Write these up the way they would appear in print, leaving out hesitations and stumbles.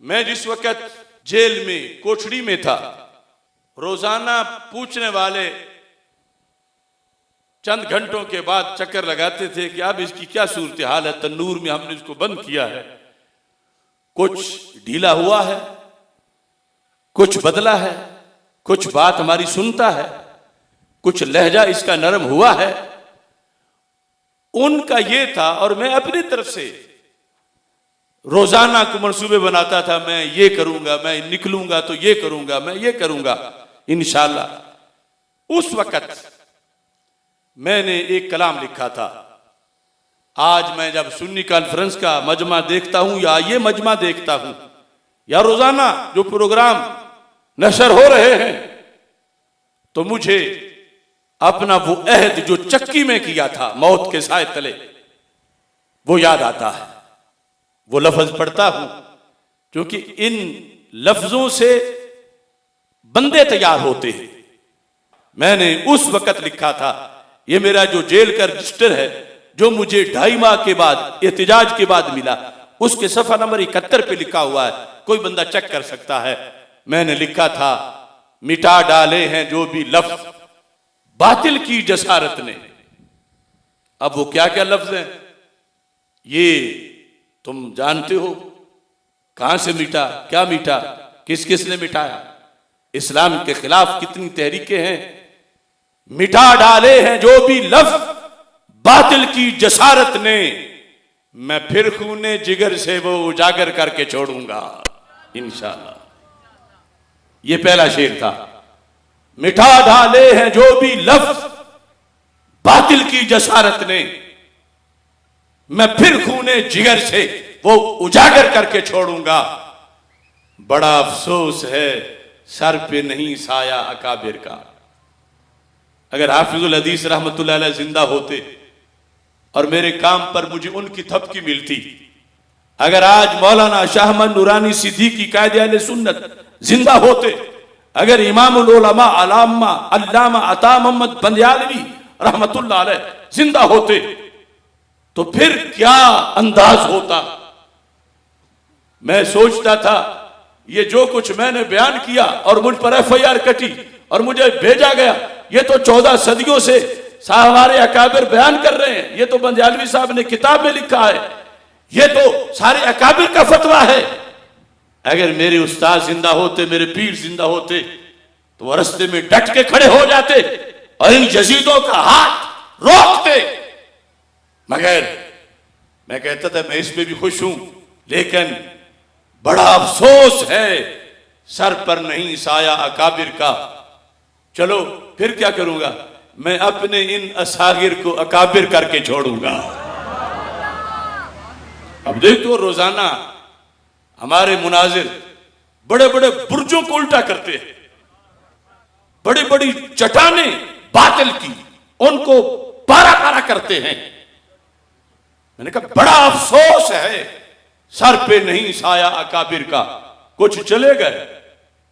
मैं जिस वक्त जेल में कोठड़ी में था, रोजाना पूछने वाले चंद घंटों के बाद चक्कर लगाते थे कि अब इसकी क्या सूरत हाल है, तन्नूर में हमने इसको बंद किया है, कुछ ढीला हुआ है, कुछ बदला है, कुछ बात हमारी सुनता है, कुछ लहजा इसका नरम हुआ है। उनका ये था और मैं अपनी तरफ से रोजाना को मंसूबे बनाता था, मैं ये करूंगा, मैं निकलूंगा तो ये करूंगा, मैं ये करूंगा इंशाअल्लाह। उस वक्त मैंने एक कलाम लिखा था। आज मैं जब सुन्नी कॉन्फ्रेंस का मजमा देखता हूं या ये मजमा देखता हूं या रोजाना जो प्रोग्राम नशर हो रहे हैं, तो मुझे अपना वो अहद जो चक्की में किया था मौत के साए तले, वो याद आता है। वो लफ्ज पढ़ता हूं क्योंकि इन लफ्जों से बंदे तैयार होते हैं। मैंने उस वक्त लिखा था, ये मेरा जो जेल का रजिस्टर है जो मुझे 2.5 माह के बाद एहतिजाज के बाद मिला, उसके सफा नंबर 71 पे लिखा हुआ है, कोई बंदा चेक कर सकता है। मैंने लिखा था, मिटा डाले हैं जो भी लफ्ज बातिल की जसारत ने। अब वो क्या क्या लफ्ज हैं ये तुम जानते हो। कहां से मिटा, क्या मिटा, किस किस ने मिटाया, इस्लाम के खिलाफ कितनी तहरीकें हैं। मिटा डाले हैं जो भी लफ्ज बातिल की जसारत ने, मैं फिर खूने जिगर से वो उजागर करके छोड़ूंगा इंशाअल्लाह। ये पहला शेर था। मिटा डाले हैं जो भी लफ्ज बातिल की जसारत ने, मैं फिर खूने जिगर से वो उजागर करके छोड़ूंगा। बड़ा अफसोस है सर पे नहीं साया अकाबिर का। अगर हाफिजुल हदीस रहमतुल्लाह अलैह जिंदा होते और मेरे काम पर मुझे उनकी थपकी मिलती, अगर आज मौलाना शाह अहमद नूरानी सिद्दीकी कायदे अहले सुन्नत जिंदा होते, अगर इमामुल उलमा अल्लामा अता मोहम्मद बंदियालवी रहमतुल्लाह अलैह जिंदा होते, तो फिर क्या अंदाज होता। मैं सोचता था ये जो कुछ मैंने बयान किया और मुझ पर FIR कटी और मुझे भेजा गया, ये तो 14 सदियों से हमारे अकाबिर बयान कर रहे हैं, ये तो बंदियालवी साहब ने किताब में लिखा है, ये तो सारे अकाबिर का फतवा है। अगर मेरे उस्ताद जिंदा होते, मेरे पीर जिंदा होते, तो वो रास्ते में डट के खड़े हो जाते और इन यजीदों का हाथ रोकते। मगर मैं कहता था मैं इसमें भी खुश हूं, लेकिन बड़ा अफसोस है सर पर नहीं साया अकाबिर का। चलो फिर क्या करूंगा, मैं अपने इन असागिर को अकाबिर करके छोड़ूंगा। अब देखो रोजाना हमारे मुनाजिर बड़े बड़े बुर्जों को उल्टा करते हैं, बड़ी बड़ी चट्टाने बातिल की उनको पारा पारा करते हैं। मैंने कहा बड़ा अफसोस है सर पे नहीं साया अकाबिर का। कुछ चले गए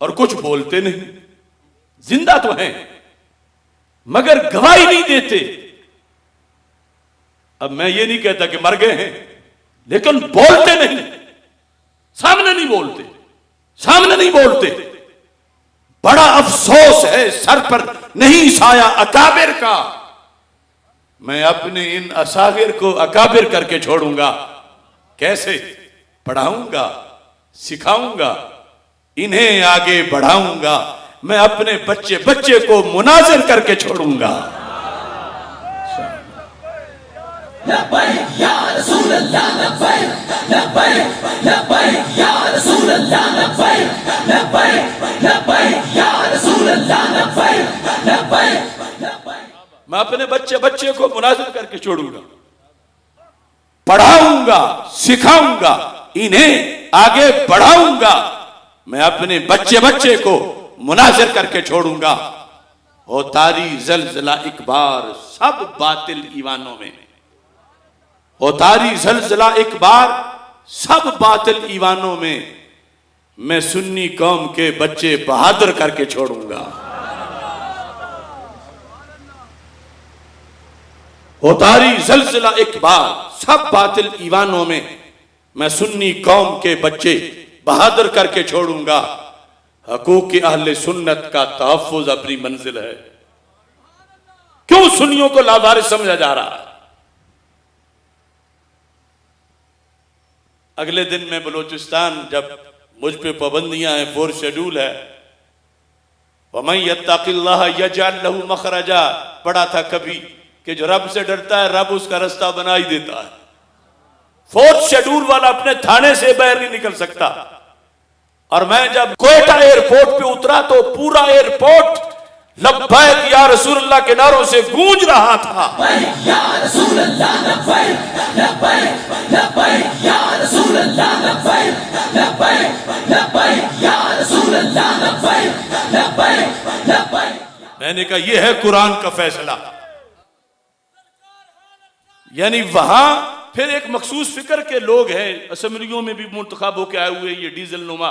और कुछ बोलते नहीं, जिंदा तो हैं मगर गवाही नहीं देते। अब मैं ये नहीं कहता कि मर गए हैं, लेकिन बोलते नहीं, सामने नहीं बोलते, सामने नहीं बोलते। बड़ा अफसोस है सर पर नहीं साया अकाबिर का। मैं अपने इन असागिर को अकाबिर करके छोड़ूंगा। कैसे? पढ़ाऊंगा, सिखाऊंगा, इन्हें आगे बढ़ाऊंगा। मैं अपने बच्चे बच्चे को मुनाजिर करके छोड़ूंगा। लब्बैक या रसूल अल्लाह, लब्बैक लब्बैक लब्बैक या रसूल अल्लाह, लब्बैक लब्बैक लब्बैक या रसूल अल्लाह, लब्बैक लब्बैक लब्बैक। मैं अपने बच्चे बच्चे को मुनाजिर करके छोड़ूंगा, पढ़ाऊंगा, सिखाऊंगा, इन्हें आगे बढ़ाऊंगा। मैं अपने बच्चे बच्चे को मुनाजिर करके छोड़ूंगा। हो तारी जलजला एक बार सब बातिल ईवानों में, हो तारी जलजला एक बार सब बातिल ईवानों में, मैं सुन्नी कौम के बच्चे बहादुर करके छोड़ूंगा। हो तारी जलजला एक बार सब बातिल ईवानों में, मैं सुन्नी कौम के बच्चे बहादुर करके छोड़ूंगा। हकूक अहले सुन्नत का तहफ्फुज अपनी मंजिल है। क्यों सुन्नियों को लावारिस समझा जा रहा है? अगले दिन में बलूचिस्तान, जब मुझ पे पाबंदियां हैं, 4 शेड्यूल है, वमन यत्तक़िल्लाह यजअल लहू मखरजा, पढ़ा था कभी कि जो रब से डरता है रब उसका रास्ता बना ही देता है। 4th शेड्यूल वाला अपने थाने से बाहर नहीं निकल सकता। और मैं जब कोयटा एयरपोर्ट पे उतरा तो पूरा एयरपोर्ट लब्बैक या रसूलल्लाह के नारों से गूंज रहा था। या रसूलल्लाह लब्बैक लब्बैक लब्बैक या रसूलल्लाह लब्बैक लब्बैक लब्बैक या रसूलल्लाह लब्बैक लब्बैक लब्बैक। मैंने कहा यह है कुरान का फैसला। यानी वहां फिर एक मखसूस फिक्र के लोग हैं, असेंबलियों में भी मुंतखब होकर आए हुए, ये डीजल नुमा,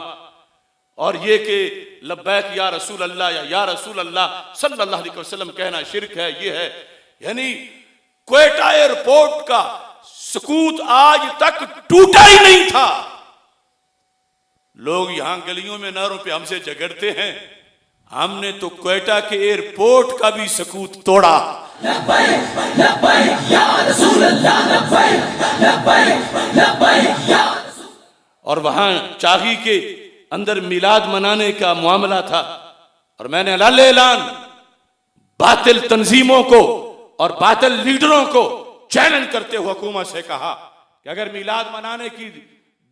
और ये कि लब्बैक या रसूल अल्लाह या रसूल अल्लाह सल्लल्लाहु अलैहि वसल्लम कहना शिरक है, ये है। यानी क्वेटा एयरपोर्ट का सकूत आज तक टूटा ही नहीं था। लोग यहां गलियों में नारों पे हमसे झगड़ते हैं, हमने तो क्वेटा के एयरपोर्ट का भी सकूत तोड़ा। लब्बैक लब्बैक या रसूल अल्लाह लब्बैक लब्बैक लब्बैक या। और वहां चाही के अंदर मिलाद मनाने का मामला था, और मैंने ऐलान बातिल तंजीमों को और बातिल लीडरों को चैलेंज करते हुए हुकूमत से कहा कि अगर मिलाद मनाने की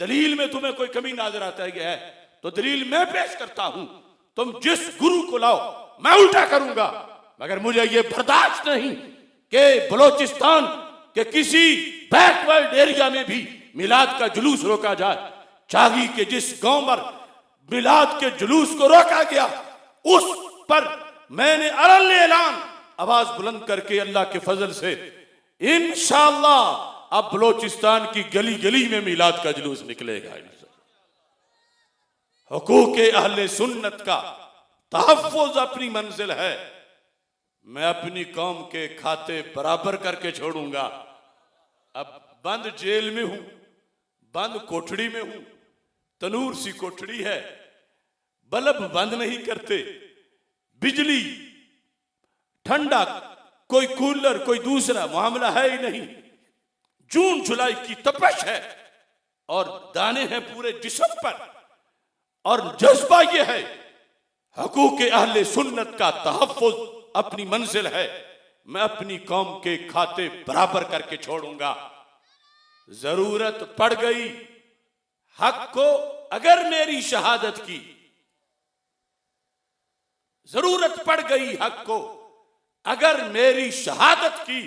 दलील में तुम्हें कोई कमी नजर आता है तो दलील मैं पेश करता हूं, तुम जिस गुरु को लाओ मैं उल्टा करूंगा। मगर मुझे यह बर्दाश्त नहीं कि बलोचिस्तान के किसी बैकवर्ड एरिया में भी मिलाद का जुलूस रोका जाए। चाही के जिस गांव पर मिलाद के जुलूस को रोका गया उस पर मैंने ऐलान आवाज बुलंद करके अल्लाह के फजल से इंशाअल्लाह अब बलोचिस्तान की गली गली में मिलाद का जुलूस निकलेगा। हुकूक अहले सुन्नत का तहफ्फुज अपनी मंजिल है। मैं अपनी कौम के खाते बराबर करके छोड़ूंगा। अब बंद जेल में हूं, बंद कोठड़ी में हूं, तनूर सी कोठड़ी है, बल्ब बंद नहीं करते, बिजली, ठंडा, कोई कूलर, कोई दूसरा मामला है ही नहीं। जून जुलाई की तपश है और दाने हैं पूरे जिस्म पर, और जज्बा यह है हकूक अहले सुन्नत का तहफ्फुज अपनी मंजिल है। मैं अपनी कौम के खाते बराबर करके छोड़ूंगा। जरूरत पड़ गई हक को, अगर मेरी शहादत की जरूरत पड़ गई हक को अगर मेरी शहादत की,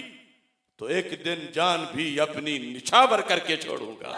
तो एक दिन जान भी अपनी निछावर करके छोड़ूंगा।